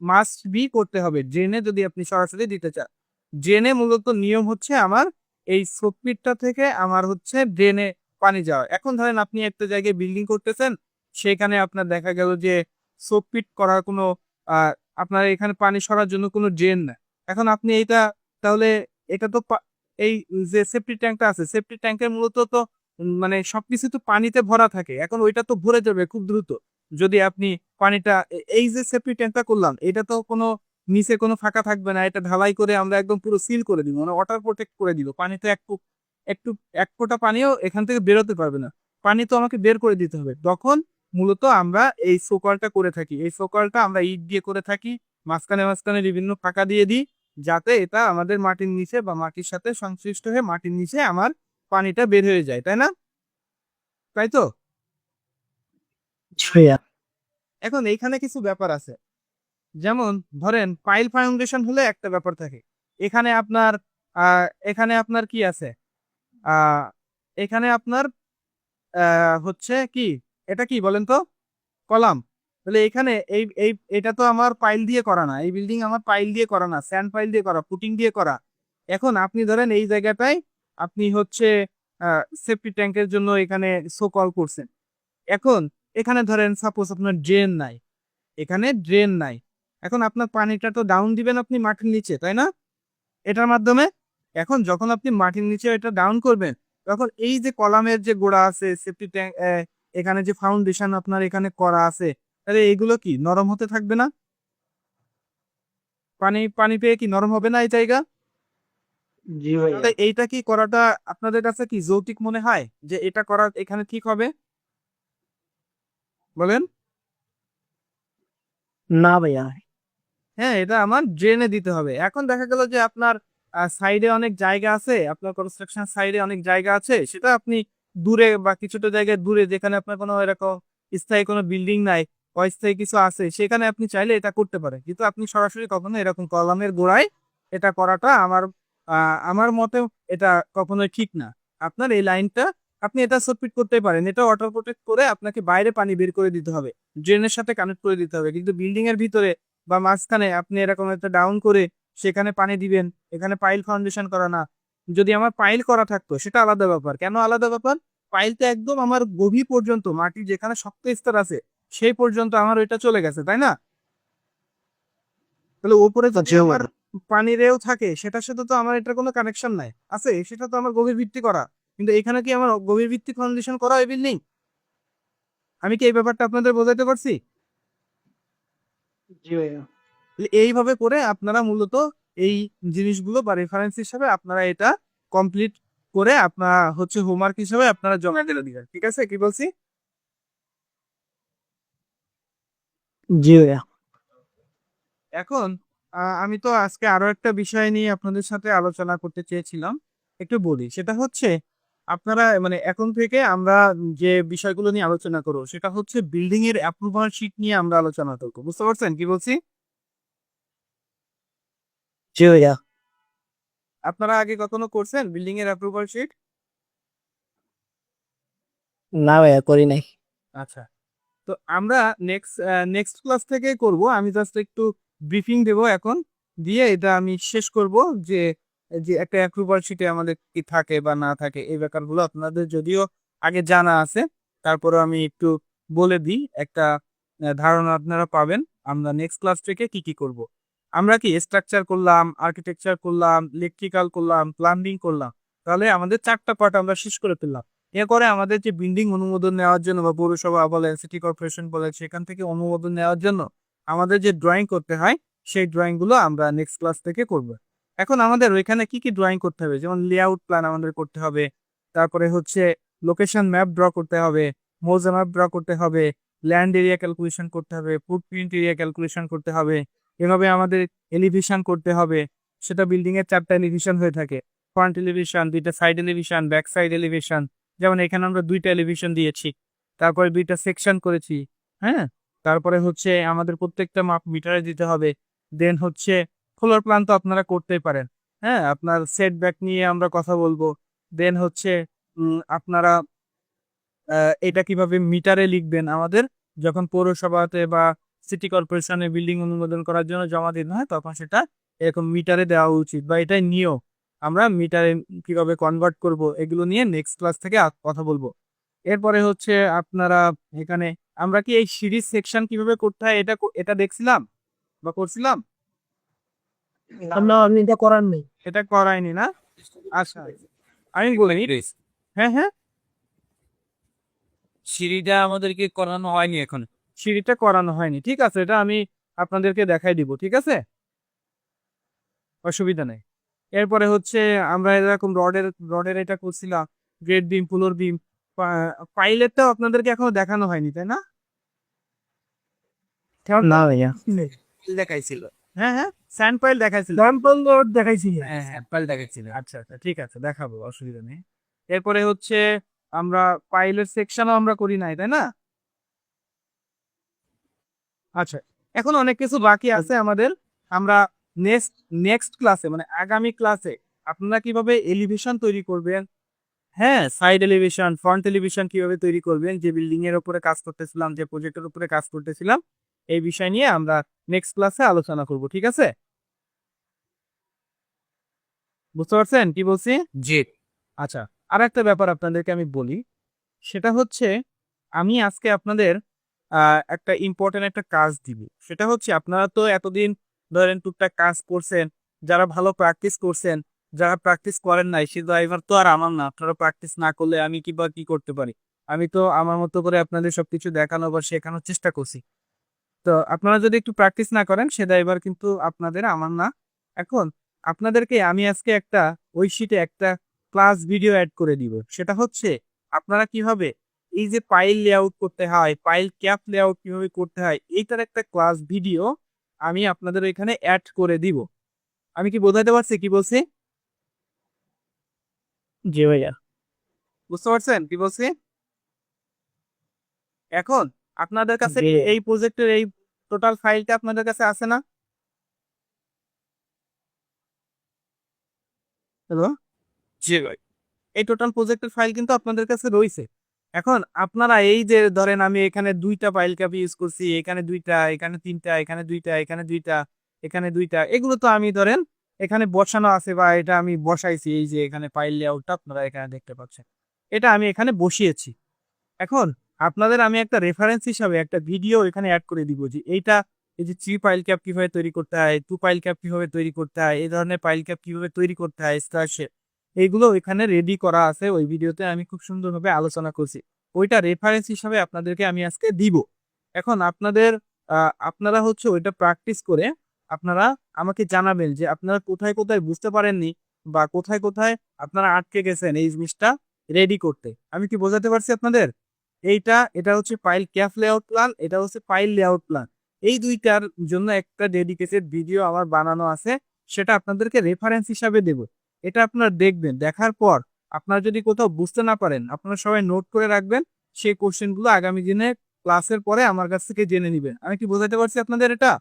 মাস্ট বি করতে হবে ড্রেনে, যদি আপনি সরাসরি দিতে চান। ড্রেনে মূলত নিয়ম হচ্ছে আমার এই সোকপিটটা থেকে আমার হচ্ছে ড্রেনে পানি যাওয়া। এখন ধরেন আপনি একটা জায়গায় বিল্ডিং করতেছেন, সেখানে আপনার দেখা গেল যে সোকপিট করার কোনো আহ আপনার এখানে পানি সরার জন্য কোনো ড্রেন না। এখন আপনি এইটা, তাহলে এটা তো এই যে সেফটি ট্যাঙ্কটা আছে, সেফটি ট্যাঙ্কের মূলত তো মানে সবকিছু তো পানিতে ভরা থাকে, এখন ওইটা তো ভরে যাবে খুব দ্রুত। যদি আপনি পানিটা এই যে সেফটি ট্যাঙ্কটা করলাম, এটা তো কোনো নিচে কোনো ফাঁকা থাকবে না, এটা ঢালাই করে আমরা একদম পুরো সিল করে দিব, মানে ওয়াটার প্রোটেক্ট করে দিব, পানি তো একটু এক ফোঁটা পানিও এখান থেকে বেরোতে পারবে না, পানি তো আমাকে বের করে দিতে হবে। তখন মূলত আমরা এই সোকালটা করে থাকি, এই সোকালটা আমরা ইট দিয়ে করে থাকি, মাঝখানে মাঝখানে বিভিন্ন ফাঁকা দিয়ে দিই, যাতে এটা আমাদের মাটির নিচে বা মাটির সাথে সংশ্লিষ্ট হয়ে মাটির নিচে আমার পানিটা বের হয়ে যায়, তাই না? তাই তো? জি ভাইয়া। এখন এইখানে কিছু ব্যাপার আছে। যেমন ধরেন পাইল ফাউন্ডেশন হলে একটা ব্যাপার থাকে। এখানে আপনার এখানে আপনার কি আছে? আহ এখানে আপনার হচ্ছে কি, এটা কি বলেন তো? কলাম। তাহলে এখানে এই এই এটা তো আমার পাইল দিয়ে করা না, এই বিল্ডিং আমার পাইল দিয়ে করা না, স্যান্ড পাইল দিয়ে করা, পুটিং দিয়ে করা। এখন আপনি ধরেন এই জায়গাটায় আপনি হচ্ছে সেফটি ট্যাঙ্কের জন্য এখানে সো কল করছেন। এখন এখানে ধরেন সাপোজ আপনার ড্রেন নাই, এখানে ড্রেন নাই। এখন আপনার পানিটা তো ডাউন দিবেন আপনি মাটির নিচে, তাই না? এটার মাধ্যমে। এখন যখন আপনি মাটির নিচে এটা ডাউন করবেন, তখন এই যে কলামের যে গোড়া আছে, সেফটি ট্যাঙ্ক, এখানে যে ফাউন্ডেশন আপনার এখানে করা আছে, তাহলে এইগুলো কি নরম হতে থাকবে না? পানি পানি পেয়ে কি নরম হবে না এই জায়গা? জি ভাইয়া। তাহলে এইটা কি করাটা আপনাদের কাছে কি যৌক্তিক মনে হয় যে এটা করা এখানে ঠিক হবে? বলেন। না ভাইয়া। হ্যাঁ, এটা আমার ড্রেনে দিতে হবে। এখন দেখা গেল যে আপনার সাইডে অনেক জায়গা আছে, আপনার কনস্ট্রাকশন সাইডে অনেক জায়গা আছে, সেটা আপনি দূরে বা কিছুটা জায়গায় দূরে যেখানে আপনার কোনো এরকম স্থায়ী কোনো বিল্ডিং নাই, অস্থায়ী কিছু আছে, সেখানে আপনি চাইলে এটা করতে পারেন। কিন্তু আপনি সরাসরি কখনো এরকম কলামের গোড়ায় এটা করাটা আমার মতে এটা কখনোই ঠিক না। আপনার এই লাইনটা আপনি এটা সাবমিট করতে পারেন, এটা ওয়াটার প্রোটেক্ট করে আপনাকে বাইরে পানি বের করে দিতে হবে, ড্রেনের সাথে কানেক্ট করে দিতে হবে, কিন্তু বিল্ডিং এর ভিতরে বা মাঝখানে আপনি এরকম একটা ডাউন করে সেখানে পানি দিবেন, এখানে পাইল ফাউন্ডেশন করা না। যদি আমার পাইল করা থাকতো সেটা আলাদা ব্যাপার। কেন আলাদা ব্যাপার? পাইলটা একদম আমার গভীর পর্যন্ত, মাটি যেখানে শক্ত স্তর আছে সেই পর্যন্ত আমার ওইটা চলে গেছে, তাই না? তাহলে ওপরে যদি জি আমার ভাইয়া। পানিরেও থাকে, সেটার সাথে তো আমার এটার কোনো কানেকশন নাই, আছে সেটা তো আমার গভীর ভিত্তি করা। কিন্তু এখানে কি আমার গভীর ভিত্তি ফাউন্ডেশন করা এই বিল্ডিং? আমি কি এই ব্যাপারটা আপনাদের বোঝাতে পারছি? জি ভাইয়া। এইভাবে করে আপনারা মূলত এই জিনিসগুলো বা রেফারেন্স হিসাবে আপনারা এটা কমপ্লিট করে আপনারা হচ্ছে হোমওয়ার্ক হিসাবে আপনারা জমা দিলে দিবেন, ঠিক আছে? কি বলছি? জি ভাইয়া। এখন আমি তো আজকে আরো একটা বিষয় নিয়ে আপনাদের সাথে আলোচনা করতে চেয়েছিলাম, একটু বলি। সেটা হচ্ছে আপনারা মানে এখন থেকে আমরা যে বিষয়গুলো নিয়ে আলোচনা করবো সেটা হচ্ছে বিল্ডিং এর অ্যাপ্রুভাল শিট নিয়ে আমরা আলোচনা করবো। বুঝতে পারছেন কি বলছি? জি ভাইয়া। আপনারা আগে কখনো করছেন বিল্ডিং এর অ্যাপ্রুভাল শিট? না ভাইয়া করি নাই। আচ্ছা, তো আমরা নেক্সট নেক্সট ক্লাস থেকে করব। আমি জাস্ট একটু ব্রিফিং দেব এখন, দিয়ে এটা আমি শেষ করব যে যে একটা অ্যাপ্রুভাল শিটে আমাদের কি থাকে বা না থাকে এই ব্যাপারগুলো আপনাদের যদিও আগে জানা আছে, তারপরে আমি একটু বলে দিই, একটা ধারণা আপনারা পাবেন আমরা নেক্সট ক্লাস থেকে কি কি করব। আমরা কি স্ট্রাকচার করলাম, আর্কিটেকচার করলাম, ইলেকট্রিক্যাল করলাম, প্লাম্বিং করলাম, তাহলে আমাদের 4টা পার্ট আমরা শেষ করে ফেললাম। এরপরে আমাদের যে বিল্ডিং অনুমোদন নেওয়ার জন্য বা পৌরসভা বলেন, সিটি কর্পোরেশন বলেন, সেখান থেকে অনুমোদন নেওয়ার জন্য আমাদের যে ড্রয়িং করতে হয় সেই ড্রয়িং গুলো আমরা নেক্সট ক্লাস থেকে করব। এখন আমাদের ওইখানে কি কি ড্রয়িং করতে হবে, যেমন লেআউট প্ল্যান আমাদের করতে হবে, তারপরে হচ্ছে লোকেশন ম্যাপ ড্র করতে হবে, মৌজা ম্যাপ ড্র করতে হবে, ল্যান্ড এরিয়া ক্যালকুলেশন করতে হবে, ফুটপ্রিন্ট এরিয়া ক্যালকুলেশন করতে হবে, এভাবে আমাদের এলিভেশন করতে হবে। সেটা বিল্ডিং এর 4টা এলিভেশন হয়ে থাকে, ফ্রন্ট এলিভেশন, 2টা side elevation, back side elevation. যেমন এখানে আমরা 2টা এলিভেশন দিয়েছি, তারপরে 2টা সেকশন করেছি। হ্যাঁ, তারপরে হচ্ছে আমাদের প্রত্যেকটা মাপ মিটারে দিতে হবে। দেন হচ্ছে ফ্লোর প্ল্যান তো আপনারা করতেই পারেন। হ্যাঁ, আপনার সেটব্যাক নিয়ে আমরা কথা বলবো। দেন হচ্ছে আপনারা এটা কিভাবে মিটারে লিখবেন, আমাদের যখন পৌরসভাতে বা সিটি কর্পোরেশনে বিল্ডিং অনুমোদন করার জন্য জমা দিতে হয় তখন সেটা এরকম মিটারে দেওয়া উচিত, বা এটাই নিয়ম। আমরা মিটারে কিভাবে কনভার্ট করব এগুলো নিয়ে নেক্সট ক্লাস থেকে কথা বলবো। এরপরে হচ্ছে আপনারা এখানে আমরা কি এই সিরিজ সেকশন কিভাবে করতে হয় এটা এটা দেখছিলাম বা করছিলাম? না আমি এটা করার নেই। এটা করাইনি না? আচ্ছা, আমি বলিনি। হ্যাঁ হ্যাঁ, সিঁড়িটা আমাদেরকে করানো হয়নি এখন। সিঁড়িটা করানো হয়নি, ঠিক আছে, এটা আমি আপনাদেরকে দেখাই দিব, ঠিক আছে, অসুবিধা নেই। এরপরে হচ্ছে আমরা এরকম রডের রডের এটা করছিলাম, গ্রেড বিম, ফ্লোর বিম। পাইলেটটাও আপনাদেরকে এখনো দেখানো হয়নি, তাই না? না ভাইয়া। দেখাইছিল। হ্যাঁ হ্যাঁ স্যান্ড পাইল দেখাইছিল। স্যাম্পল লোড দেখাইছি। হ্যাঁ স্যাম্পল দেখাইছিল। আচ্ছা আচ্ছা ঠিক আছে দেখাবো অসুবিধা নেই। এরপরে হচ্ছে আমরা পাইলের সেকশনও আমরা করি নাই তাই না? আচ্ছা এখন অনেক কিছু বাকি আছে আমাদের। আমরা নেক্সট নেক্সট ক্লাসে মানে আগামী ক্লাসে আপনারা কিভাবে এলিভেশন তৈরি করবেন, হ্যাঁ সাইড এলিভেশন ফ্রন্ট এলিভেশন কিভাবে তৈরি করবেন, যে বিল্ডিং এর উপরে কাজ করতেছিলাম, যে প্রজেক্টের উপরে কাজ করতেছিলাম, এই বিষয় নিয়ে আমরা নেক্সট ক্লাসে আলোচনা করব। ঠিক আছে? বুঝতে পারছেন কি বলছি? জি। আচ্ছা আর একটা ব্যাপার আপনাদেরকে আমি বলি, সেটা হচ্ছে আমি আজকে আপনাদের একটা ইম্পর্টেন্ট একটা কাজ দিব। সেটা হচ্ছে আপনারা তো এতদিন ধরেন টুকটাক কাজ করছেন, যারা ভালো প্র্যাকটিস করছেন, যারা প্র্যাকটিস করেন নাই সে ড্রাইভার তো আর আমার না। আপনারা প্র্যাকটিস না করলে আমি কি করতে পারি? আমি তো আমার মতো করে আপনাদের সবকিছু দেখানো বা শেখানোর চেষ্টা করছি। তো আপনারা যদি একটু প্র্যাকটিস না করেন সে ড্রাইভার কিন্তু আপনাদের আমার না। এখন আপনাদেরকে আমি আজকে একটা ওই শিটে একটা ক্লাস ভিডিও অ্যাড করে দিব। সেটা হচ্ছে আপনারা কিভাবে এই যে পাইল লেআউট করতে হয়, পাইল ক্যাপ লেআউট কিভাবে করতে হয়, এইটার একটা ক্লাস ভিডিও আমি আপনাদের এখানে অ্যাড করে দিব। আমি কি বোঝাতে পারছি কি বলছি? জি ভাইয়া। বুঝতে পারছেন কি বলছি? এখন আপনাদের কাছে জি। এই প্রজেক্টের এই টোটাল ফাইলটা আপনাদের কাছে আছে না? হ্যালো, জি ভাই। এই টোটাল প্রজেক্টের ফাইল কিন্তু আপনাদের কাছে রয়েছে। এখন আপনারা এই যে ধরেন আমি এখানে ২ টা ফাইল ক্যাপ ইউজ করছি, এখানে ২ টা, এখানে ৩ টা, এখানে ২ টা, এখানে ২ টা, এখানে ২ টা। এগুলো তো আমি ধরেন এখানে বসানো আছে বা এটা আমি বসাইছি। এই যে এখানে ফাইল লেআউটটা আপনারা এখানে দেখতে পাচ্ছেন। এটা আমি এখানে বসিয়েছি। এখন আপনাদের আমি একটা রেফারেন্স হিসাবে একটা ভিডিও এখানে এড করে দিব যে এইটা এই যে 3 ফাইল ক্যাপ কিভাবে তৈরি করতে হয়, 2 ফাইল ক্যাপ কিভাবে তৈরি করতে হয়, এই ধরনের ফাইল ক্যাপ কিভাবে তৈরি করতে হয়, স্টার শেপ এইগুলো এখানে রেডি করা আছে। ওই ভিডিওতে আমি খুব সুন্দরভাবে আলোচনা করছি। ওইটা রেফারেন্স হিসাবে আপনাদেরকে আমি আজকে দিব। এখন আপনারা হচ্ছে ওইটা প্র্যাকটিস করে আপনারা আমাকে জানাবেন যে আপনারা কোথায় কোথায় বুঝতে পারেননি বা কোথায় কোথায় আপনারা আটকে গেছেন এই জিনিসটা রেডি করতে। আমি কি বোঝাতে পারছি আপনাদের? এটা হচ্ছে ফাইল ক্যাপ লেআউট প্ল্যান, এটা হচ্ছে ফাইল লেআউট প্ল্যান। এই দুইটার জন্য একটা ডেডিকেটেড ভিডিও আমার বানানো আছে, সেটা আপনাদেরকে রেফারেন্স হিসাবে দেব। এটা আপনারা দেখবেন, দেখার পর আপনারা যদি কোথাও বুঝতে না পারেন আপনারা সবাই নোট করে রাখবেন। সেই কোশ্চেনগুলো আগামী দিনে ক্লাসের পরে আমার কাছ থেকে জেনে নিবেন। আমি কি বোঝাতে পারছি আপনাদের এটা?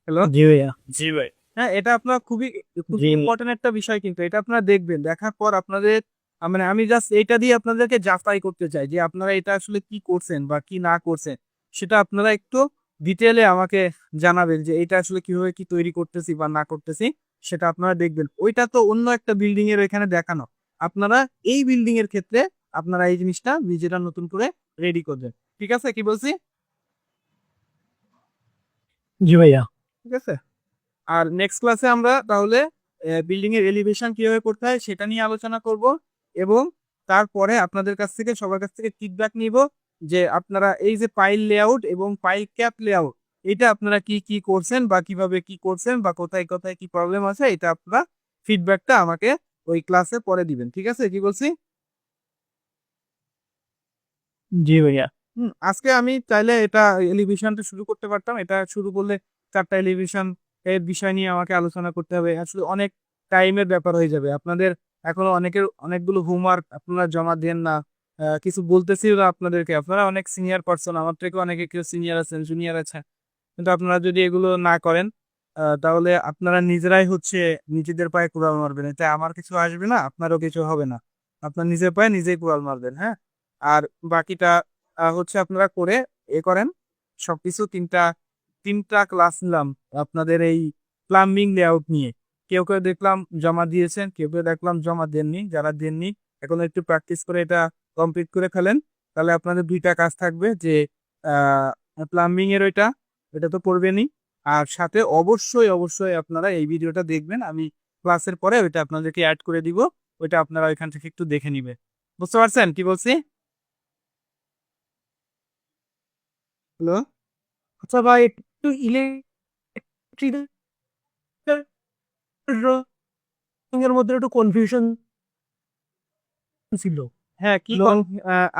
হ্যালো, জি ভাইয়া। জি ভাই। হ্যাঁ এটা আপনার খুবই খুব জি। ইম্পর্টেন্ট একটা বিষয়, কিন্তু এটা আপনারা দেখবেন, দেখার পর আপনাদের মানে আমি জাস্ট এইটা দিয়ে আপনাদেরকে যাচাই করতে চাই যে আপনারা এটা আসলে কি করছেন বা কি না করছেন। সেটা আপনারা একটু ডিটেলে আমাকে জানাবেন যে এটা আসলে কিভাবে কি তৈরি করতেছি বা না করতেছি, সেটা আপনারা দেখবেন। ওইটা তো অন্য একটা বিল্ডিং এর এখানে দেখানো। আপনারা এই বিল্ডিং এর ক্ষেত্রে আপনারা এই জিনিসটা নিজেরা নতুন করে রেডি করবেন। ঠিক আছে কি বলছি? জি ভাইয়া। ঠিক আছে। আর নেক্সট ক্লাসে আমরা তাহলে বিল্ডিং এর এলিভেশন কিভাবে করতে হয় সেটা নিয়ে আলোচনা করব, এবং তারপরে আপনাদের কাছ থেকে সবার কাছ থেকে ফিডব্যাক নিব যে আপনারা এই যে পাইল লেআউট এবং পাইল ক্যাপ লেআউট এটা আপনারা কি কি করছেন বা কিভাবে কি করছেন বা কোথায় কোথায় কি প্রবলেম আছে, এটা আপনারা ফিডব্যাকটা আমাকে ওই ক্লাসে পরে দিবেন। ঠিক আছে কি বলছি? জি ভাইয়া। আজকে আমি চাইলে এটা এলিভেশনটা শুরু করতে পারতাম। এটা শুরু করলে 4টা এলিভেশন এর বিষয় নিয়ে আমাকে আলোচনা করতে হবে। আসলে অনেক টাইমের ব্যাপার হয়ে যাবে। আপনাদের এখনো অনেকগুলো হোমওয়ার্ক আপনারা জমা দেন না। কিছু বলতেছিও না আপনাদেরকে। আপনারা অনেক সিনিয়র পারসন, আমার থেকে অনেকে কেউ সিনিয়র আছেন, জুনিয়র আছেন। কিন্তু আপনারা যদি এগুলো না করেন তাহলে আপনারা নিজেরাই হচ্ছে নিজেদের পায়ে কুড়াল মারবেন। এতে আমার কিছু আসবে না, আপনারও কিছু হবে না। আপনার নিজের পায়ে নিজেই কুড়াল মারবেন, হ্যাঁ? আর বাকিটা হচ্ছে আপনারা করে করেন সবকিছু। তিনটা ক্লাস নিলাম আপনাদের এই প্লাম্বিং লেআউট নিয়ে। কেউ কেউ দেখলাম জমা দিয়েছেন, কেউ কেউ দেখলাম জমা দেননি। যারা দেননি এখন একটু প্র্যাকটিস করে এটা কমপ্লিট করে ফেলেন। তাহলে আপনাদের 2টা কাজ থাকবে যে প্লাম্বিং এর এটা তো করবেনই। আর সাথে অবশ্যই অবশ্যই আপনারা এই ভিডিওটা দেখবেন। আমি ক্লাসের পরে ওইটা আপনাদেরকে অ্যাড করে দিব। ওইটা আপনারা ওইখান থেকে একটু দেখে নিবে। বুঝতে পারছেন কি বলছি? হ্যালো, আচ্ছা ভাই একটু ইলেকট্রিক এর মধ্যে একটু কনফিউশন ছিল। হ্যাঁ কি হ্যালো।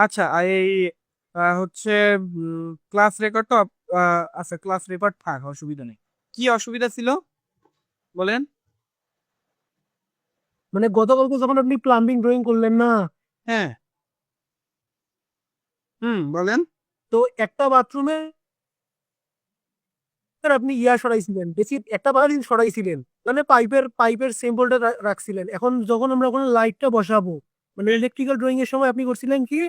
আচ্ছা এই হচ্ছে ক্লাস রেকর্ডটা আচ্ছা ক্লাস রেকর্ড থাক, অসুবিধা নেই। কি অসুবিধা ছিল বলেন? মানে গতকালকে যখন আপনি প্লাম্বিং ড্রয়িং করলেন না, হ্যাঁ, বলেন। তো একটা বাথরুমে আপনি ইয়া সরাইছিলেন, বেশি একটা বাড়ি সরাইছিলেন, মানে পাইপের সিম্বলটা রাখছিলেন। এখন যখন আমরা ওখানে লাইটটা বসাবো, মানে ইলেকট্রিক্যাল ড্রয়িং এর সময় আপনি করছিলেন কি,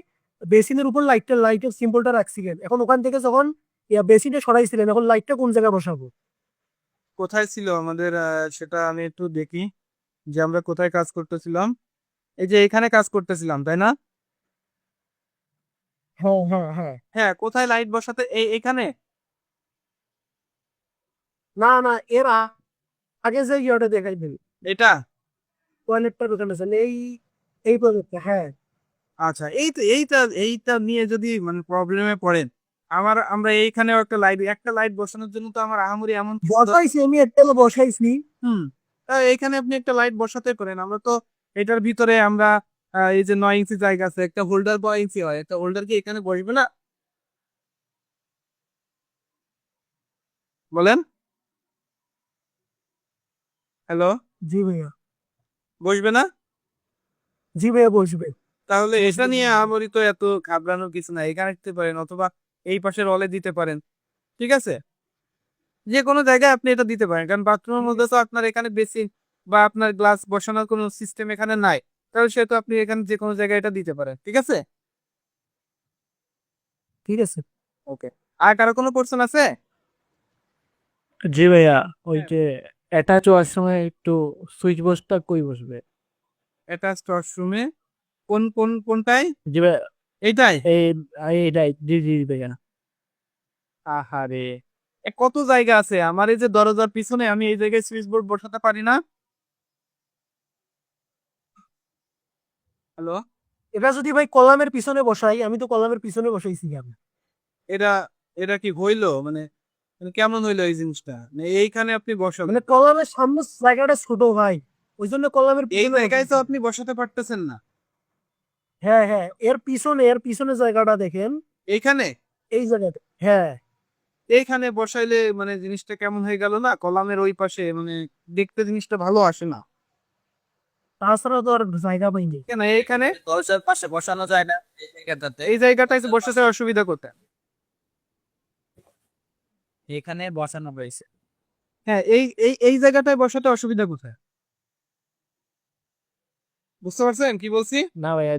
বেসিনের উপর লাইটের সিম্বলটা রাখছিলেন। এখন ওখান থেকে যখন বেসিনটা সরাইছিলেন, এখন লাইটটা কোন জায়গায় বসাবো? কোথায় ছিল আমাদের সেটা আমি একটু দেখি যে আমরা কোথায় কাজ করতেছিলাম। এই যে এখানে কাজ করতেছিলাম, তাই না? হ্যাঁ, হ্যাঁ, হ্যাঁ। হ্যাঁ, কোথায় লাইট বসাতে, এখানে? না, না, আগে যে ইয়েটা দেখাইবেন, এটা? টয়লেটটার ওখানে আছেন, এই প্রজেক্টটা, হ্যাঁ। আচ্ছা, এইটা নিয়ে যদি মানে প্রবলেমে পড়েন, আমরা এইখানেও একটা লাইট বসানোর জন্য তো আমার আহামরি এমন কিছু বসাইছি, আমি একটা বসাইছি। হুম এইখানে আপনি একটা লাইট বসাতে পারেন। আমরা তো এটার ভিতরে আমরা এই যে 9 ইঞ্চি জায়গা আছে, একটা হোল্ডার 9 ইঞ্চি হয়, একটা হোল্ডার কি এখানে বসবে না? বলেন। হ্যালো, জি ভাইয়া, বসবে না? জি ভাইয়া, বসবে। তাহলে এটা নিয়ে আহামরি তো এত ঘাবড়ানোর কিছু নাই, এখানে দিতে পারেন অথবা এই পাশের রলে দিতে পারেন। ঠিক আছে, যে কোনো জায়গায় আপনি এটা দিতে পারেন, কারণ বাথরুমের মধ্যে তো আপনার এখানে বেসিন বা আপনার গ্লাস বসানোর কোনো সিস্টেম এখানে নাই। তাহলে সেহেতু আপনি এখানে যে কোনো জায়গায় এটা দিতে পারেন। ঠিক আছে, ঠিক আছে। ওকে। আর কারো কোনো কোশ্চেন আছে? জি ভাইয়া, ওই হ্যাঁ। যে অ্যাটাচ ওয়াশরুমে একটু সুইচ বোর্ডটা কই বসবে? এটা ওয়াশরুমে কোনটাই? জি ভাইয়া, এইটাই? এই এইটাই, জি জি ভাইয়া। আহারে, কত জায়গা আছে আমার এই যে দরজার পিছনে, আমি এই জায়গায় সুইচ বোর্ড বসাতে পারি না? হ্যালো, এটা যদি ভাই কলামের পিছনে বসাই, আমি তো কলামের পিছনে বসাইছিলাম। এটা এটা কি হইলো মানে, কেমন হইলো এই জিনিসটা? মানে এইখানে আপনি বসাবেন, মানে কলামের সামনে জায়গাটা ছোট ভাই, ওই জন্য কলামের এই পিছনে জায়গায় তো বসাইছি। আপনি বসাতে পারতেছেন না। হ্যাঁ, হ্যাঁ, এর পিছনে জায়গাটা দেখেন, এইখানে এই জায়গাটা, হ্যাঁ। এইখানে বসাইলে মানে জিনিসটা কেমন হয়ে গেল না, কলামের ওই পাশে মানে দেখতে জিনিসটা ভালো আসে না। তাছাড়া তো আর জায়গা পাইনি। কেন এইখানে দরজার পাশে বসানো যায় না এই জায়গাটাতে? এই জায়গাটায় বসাতে অসুবিধা কোথায়? এখানে বসানো হয়েছে। হ্যাঁ, এই জায়গাটায় বসাতে অসুবিধা কোথায়? বুঝতে পারছেন কি বলছি? না ভাইয়া,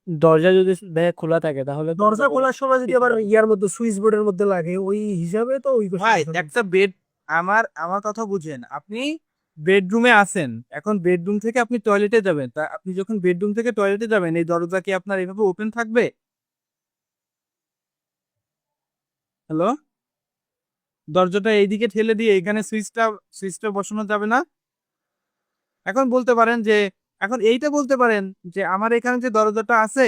দরজা যদি ভাইয়া খোলা থাকে তাহলে দরজা খোলার সময় যদি আবার ইয়ার মধ্যে সুইচ বোর্ডের মধ্যে লাগে, ওই হিসাবে তো ওই ভাই একটা বেড, আমার আমার কথা বুঝেন। আপনি বেডরুমে আছেন, এখন বেডরুম থেকে আপনি টয়লেটে যাবেন, তা আপনি যখন বেডরুম থেকে টয়লেটে যাবেন, এই দরজা কি আপনার এইভাবে ওপেন থাকবে? হ্যালো, দরজাটা এইদিকে ঠেলে দিয়ে এখানে সুইচটা বসানো যাবে না? এখন বলতে পারেন যে, এখন এইটা বলতে পারেন যে আমার এখানে যে দরজাটা আছে,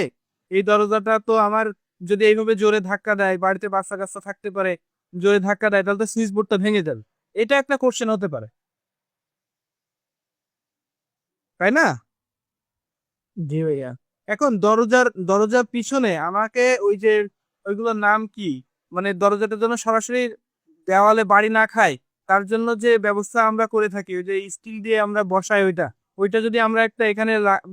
এই দরজাটা তো আমার যদি এইভাবে জোরে ধাক্কা দেয়, বাড়িতে বাচ্চা কাচ্চা থাকতে পারে, জোরে ধাক্কা দেয়, তাহলে তো সুইচ বোর্ডটা ভেঙে যাবে। এটা একটা কোশ্চেন হতে পারে, তাই না? জি ভাইয়া। এখন দরজার পিছনে আমাকে ওই যে ওইগুলোর নাম কি, মানে দরজাটা যেন সরাসরি দেওয়ালে বাড়ি না খায়, তার জন্য যে ব্যবস্থা আমরা করে থাকি, ওই যে স্টিল দিয়ে আমরা বসাই, ওইটা যদি আমরা একটা এখানে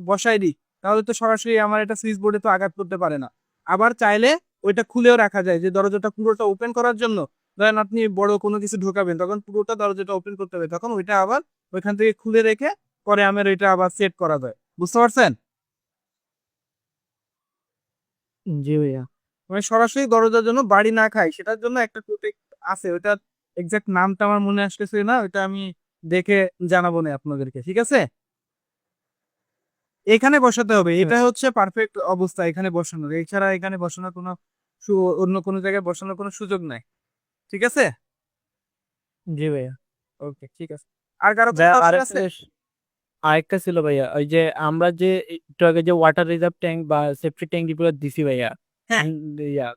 বসাই দিই, তাহলে তো সরাসরি আমার এটা সুইচ বোর্ডে তো আঘাত করতে পারে না। আবার চাইলে ওইটা খুলেও রাখা যায়, যে দরজাটা পুরোটা ওপেন করার জন্য ধরেন আপনি বড় কোনো কিছু ঢোকাবেন, তখন পুরোটা দরজাটা ওপেন করতে হবে, তখন ওইটা আবার ওইখান থেকে খুলে রেখে পরে আমার ওইটা আবার সেট করা যায়। বুঝতে পারছেন? জি ভাইয়া। মানে সরাসরি দরজার জন্য বাড়ি না খায়, সেটার জন্য একটা প্রোটেক্ট আছে, ওটা এক্সাক্ট নামটা আমার মনে আসতেছে না, ওটা আমি দেখে জানাবো না আপনাদেরকে। ঠিক আছে, এখানে বসাতে হবে, এটা হচ্ছে পারফেক্ট অবস্থা এখানে বসানোর, এছাড়া এখানে বসানোর কোনো অন্য কোনো জায়গায় বসানোর কোনো সুযোগ নাই। ঠিক আছে, জি ভাইয়া। ওকে, ঠিক আছে। আর কারো কোনো ভাইয়া, question আছে? আরেকটা ছিল ভাইয়া, ওই যে আমরা যে একটু আগে যে ওয়াটার রিজার্ভ ট্যাঙ্ক বা সেফটি ট্যাঙ্ক যেগুলো দিছি ভাইয়া, হ্যাঁ।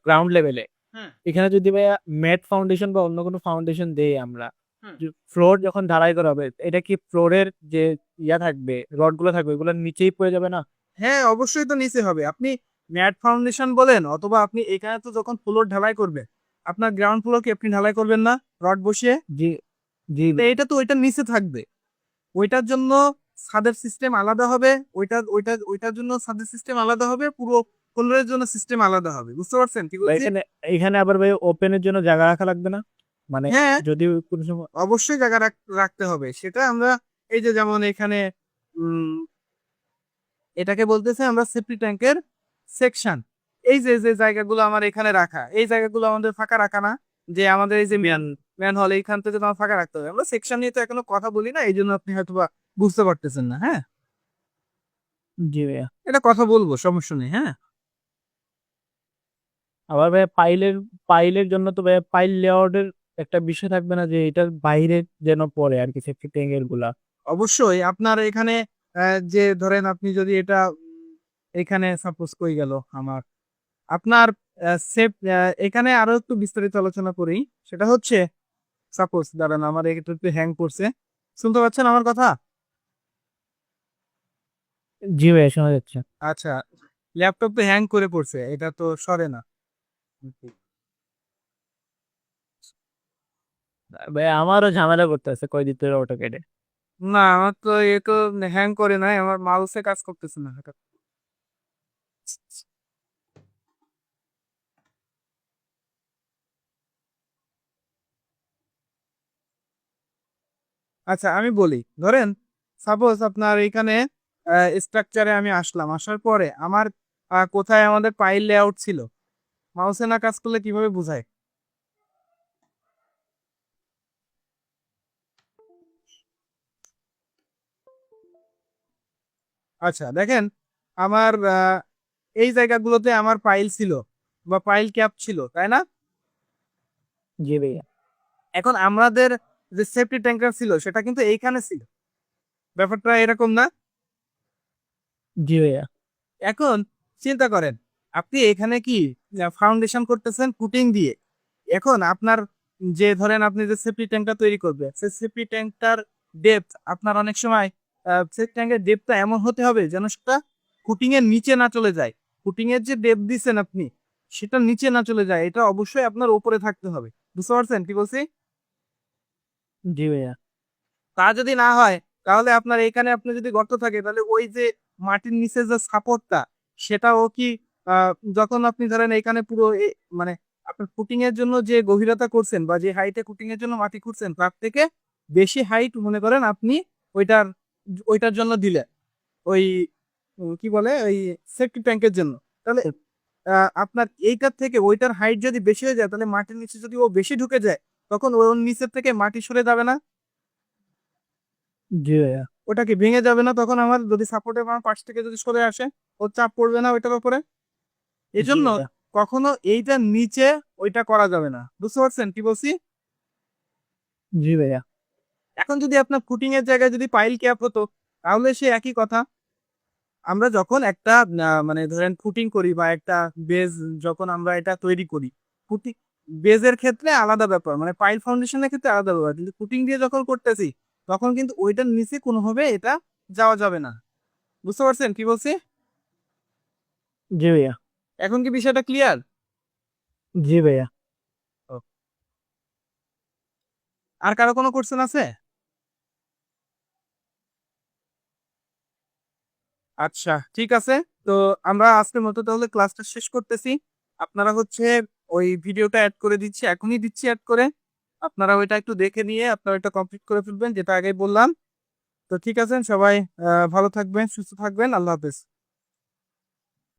গ্রাউন্ড লেভেলে, হুম। এখানে যদি ভাইয়া ম্যাট ফাউন্ডেশন বা অন্য কোনো ফাউন্ডেশন দেই আমরা, হুম। ফ্লোর যখন ঢালাই করা হবে, এটা কি ফ্লোরের যে থাকবে, রড গুলো থাকবে, ওগুলো নিচেই পড়ে যাবে না? হ্যাঁ, অবশ্যই তো নিচে হবে। আপনি ম্যাট ফাউন্ডেশন বলেন অথবা আপনি এখানে তো যখন ফ্লোর ঢালাই করবে আপনার গ্রাউন্ড ফ্লোর কি আপনি ঢালাই করবেন না রড বসিয়ে? জি জি তো এটা তো ওইটার নিচে থাকবে, ওইটার জন্য ছাদের সিস্টেম আলাদা হবে, ওইটার জন্য ছাদের সিস্টেম আলাদা হবে, পুরো ফ্লোরের জন্য সিস্টেম আলাদা হবে, বুঝতে পারছেন কি ভাই, বলছি? এখানে এখানে আবার ভাই ওপেনের জন্য জায়গা রাখা লাগবে না, মানে হ্যাঁ যদি কোনো সময় অবশ্যই জায়গা রাখতে হবে, সেটা আমরা এই যে যেমন এখানে উম এটাকে বলতেছে আমরা সেফটি ট্যাঙ্কের সেকশন। এই যে যে জায়গাগুলো আমার এখানে রাখা, এই জায়গাগুলো আমাদের ফাঁকা রাখা না, যে আমাদের এই যে ম্যান হল এইখান থেকে তোমার ফাঁকা রাখতে হবে। আমরা সেকশন নিয়ে তো এখনো কথা বলি না, এই জন্য আপনি হয়তো বা বুঝতে পারতেছেন না। হ্যাঁ, জি ভাইয়া। এটা কথা বলবো, সমস্যা নেই। হ্যাঁ, আবার ভাইয়া পাইলের জন্য তো ভাইয়া পাইল লেআউটের একটা বিষয় থাকবে না, যে এটার বাইরে যেন পড়ে আর কি সেফটি ট্যাঙ্কের গুলা। অবশ্যই আপনার এখানে যে ধরেন আপনি যদি এটা এখানে সাপোজ কই গেল আমার আপনার সেফ এখানে আরো একটু বিস্তারিত আলোচনা করি। সেটা হচ্ছে সাপোজ দাঁড়ান আমার এটা একটু হ্যাং করছে, শুনতে পাচ্ছেন আমার কথা? জি ভাইয়া, শোনা যাচ্ছে। আচ্ছা, ল্যাপটপ তো হ্যাং করে পড়ছে, এটা তো সরে না। ভাইয়া আমারও ঝামেলা করতে আছে কয়দিন ধরে অটো কেটে। না আমার তো এ তো হ্যাং করে নাই, আমার মাউসে কাজ করতেছে না এটা। আচ্ছা আমি বলি, ধরেন সাপোজ আপনার এখানে স্ট্রাকচারে আমি আসলাম, আসার পরে আমার কোথায় আমাদের পাইল লেআউট ছিল, মাউসে না কাজ করলে কিভাবে বোঝায়? আচ্ছা দেখেন, আমার এই জায়গাগুলোতে আমার পাইল ছিল বা পাইল ক্যাপ ছিল, তাই না? জি ভাইয়া। এখন আমাদের যে সেফটি ট্যাঙ্কার ছিল সেটা কিন্তু এইখানে ছিল, ব্যাপারটা এরকম না? জি ভাইয়া। এখন চিন্তা করেন, আপনি এখানে কি ফাউন্ডেশন করতেছেন ফুটিং দিয়ে, এখন আপনার যে ধরেন আপনি যে সেফটি ট্যাঙ্কটা তৈরি করবে সেই সেফটি ট্যাঙ্কটার ডেপথ আপনার অনেক সময় সেফটি ট্যাঙ্কের ডেপথটা এমন হতে হবে যেন সেটা ফুটিং এর নিচে না চলে যায়, ফুটিং এর যে ডেপথ দিচ্ছেন আপনি সেটা নিচে না চলে যায়, এটা অবশ্যই আপনার উপরে থাকতে হবে, বুঝতে পারছেন কি বলছি? জি ভাইয়া। তা যদি না হয় তাহলে আপনার এখানে আপনি যদি গর্ত থাকে তাহলে ওই যে মাটির নিচে যে সাপোর্টটা সেটাও কি যখন আপনি ধরেন এখানে পুরো মানে আপনার ফুটিং এর জন্য যে গভীরতা করছেন বা যে হাইটে ফুটিং এর জন্য মাটি খুঁড়ছেন তার থেকে বেশি হাইট মনে করেন আপনি ওইটার ওইটার জন্য দিলে ওই কি বলে ওই সেফটি ট্যাঙ্কের জন্য, তাহলে আপনার এইটার থেকে ওইটার হাইট যদি বেশি হয়ে যায় তাহলে মাটির নিচে যদি ও বেশি ঢুকে যায় তখন ওর নিচের থেকে মাটি সরে যাবে না? জি ভাইয়া। ওটা কি ভেঙে যাবে না তখন আমার যদি সাপোর্টের আমার পাশ থেকে যদি সরে আসে ওর চাপ পড়বে না ওইটার উপরে? এই জি জন্য ভাইয়া। কখনো এইটার নিচে ওইটা করা যাবে না, বুঝতে পারছেন কি বলছি? জি ভাইয়া। এখন যদি আপনার ফুটিং এর জায়গায় যদি পাইল ক্যাপ হতো তাহলে সে একই কথা। আমরা যখন একটা মানে ধরেন ফুটিং করি বা একটা বেজ যখন আমরা এটা তৈরি করি, ফুটিং বেজের ক্ষেত্রে আলাদা ব্যাপার, মানে পাইল ফাউন্ডেশনের ক্ষেত্রে আলাদা ব্যাপার, কিন্তু ফুটিং দিয়ে যখন করতেছি তখন কিন্তু ওইটার নিচে কোনোভাবে এটা যাওয়া যাবে না, বুঝতে পারছেন কি বলছি? জি ভাইয়া। এখন কি বিষয়টা ক্লিয়ার? জি ভাইয়া। আর কারো কোনো কোশ্চেন আছে? আচ্ছা ঠিক আছে, তো আমরা আজকের মতো তাহলে ক্লাসটা শেষ করতেছি। আপনারা হচ্ছে ওই ভিডিওটা অ্যাড করে দিচ্ছি, এখনই দিচ্ছি অ্যাড করে, আপনারা ওইটা একটু দেখে নিয়ে আপনারা এটা কমপ্লিট করে ফেলবেন যেটা আগে বললাম। তো ঠিক আছে সবাই, ভালো থাকবেন, সুস্থ থাকবেন, আল্লাহ হাফেজ।